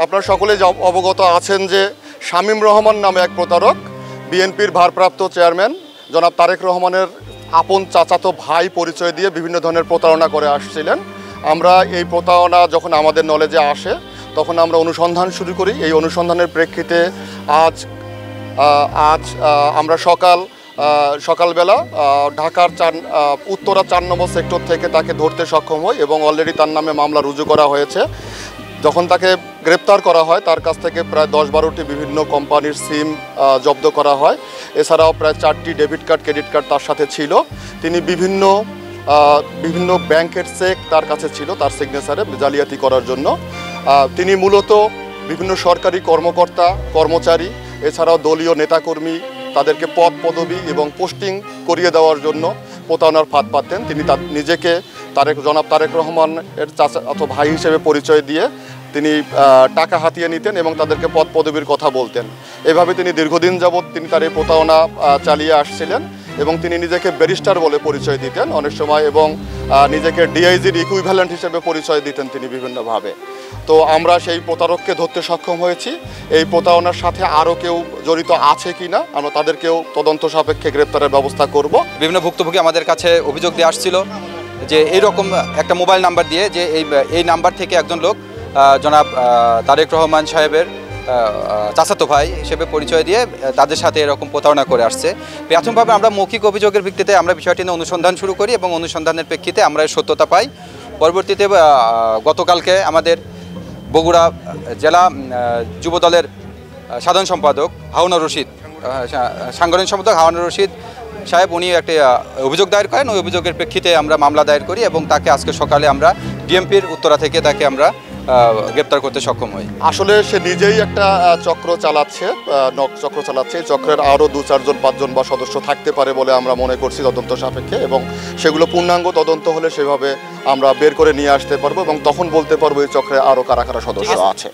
আপনারা সকলে অবগত আছেন যে শামীম রহমান নামে এক প্রতারক বিএনপির ভারপ্রাপ্ত চেয়ারম্যান জনাব তারেক রহমানের আপন চাচাতো ভাই পরিচয় দিয়ে বিভিন্ন ধরনের প্রতারণা করে আসছিলেন। আমরা এই প্রতারণা যখন আমাদের নলেজে আসে তখন আমরা অনুসন্ধান শুরু করি। এই অনুসন্ধানের প্রেক্ষিতে আজ আমরা সকালবেলা ঢাকার উত্তরা 4 নম্বর সেক্টর থেকে তাকে ধরতে সক্ষম হই এবং অলরেডি তার নামে মামলা রুজু করা হয়েছে। যখন তাকে গ্রেপ্তার করা হয় তার কাছ থেকে প্রায় 10-12টি বিভিন্ন কোম্পানির সিম জব্দ করা হয়। এছাড়াও প্রায় 4টি ডেবিট কার্ড ক্রেডিট কার্ড তার সাথে ছিল। তিনি বিভিন্ন ব্যাংকের চেক তার কাছে ছিল তার সিগনেচারে জালিয়াতি করার জন্য। তিনি মূলত বিভিন্ন সরকারি কর্মকর্তা কর্মচারী এছাড়াও দলীয় নেতাকর্মী তাদেরকে পদ পদবি এবং পোস্টিং করিয়ে দেওয়ার জন্য প্রতারণার ফাঁদ পাতেন। তিনি নিজেকে জনাব তারেক রহমানের চাচাতো ভাই হিসেবে পরিচয় দিয়ে তিনি টাকা হাতিয়ে নিতেন এবং তাদেরকে পদ পদবীর কথা বলতেন। এভাবে তিনি দীর্ঘদিন যাবৎ তিনি তার এই প্রতারণা চালিয়ে আসছিলেন এবং তিনি নিজেকে ব্যারিস্টার বলে পরিচয় দিতেন অনেক সময় এবং নিজেকে ডিআইজির ইকুইভ্যালেন্ট হিসেবে পরিচয় দিতেন তিনি বিভিন্নভাবে। তো আমরা সেই প্রতারককে ধরতে সক্ষম হয়েছি। এই প্রতারণার সাথে আরও কেউ জড়িত আছে কি না আমরা তাদেরকেও তদন্ত সাপেক্ষে গ্রেপ্তারের ব্যবস্থা করব। বিভিন্ন ভুক্তভোগী আমাদের কাছে অভিযোগ দিয়ে আসছিল যে এইরকম একটা মোবাইল নাম্বার দিয়ে যে এই নাম্বার থেকে একজন লোক জনাব তারেক রহমান সাহেবের চাচাতো ভাই হিসেবে পরিচয় দিয়ে তাদের সাথে এরকম প্রতারণা করে আসছে। প্রাথমিকভাবে আমরা মৌখিক অভিযোগের ভিত্তিতে আমরা বিষয়টি নিয়ে অনুসন্ধান শুরু করি এবং অনুসন্ধানের প্রেক্ষিতে আমরা এর সত্যতা পাই। পরবর্তীতে গতকালকে আমাদের বগুড়া জেলা যুবদলের সাধারণ সম্পাদক সাংগঠনিক সম্পাদক হারুনুর রশিদ সাহেব উনি একটি অভিযোগ দায়ের করেন। ওই অভিযোগের প্রেক্ষিতে আমরা মামলা দায়ের করি এবং তাকে আজকে সকালে আমরা ডিএমপির উত্তরা থেকে তাকে আমরা গ্রেপ্তার করতে সক্ষম হই। আসলে সে নিজেই একটা চক্র চালাচ্ছে এই চক্রের আরও 2-4-5 বা সদস্য থাকতে পারে বলে আমরা মনে করছি তদন্ত সাপেক্ষে এবং সেগুলো পূর্ণাঙ্গ তদন্ত হলে সেভাবে আমরা বের করে নিয়ে আসতে পারবো এবং তখন বলতে পারবো এই চক্রে আরও কারা কারা সদস্য আছে।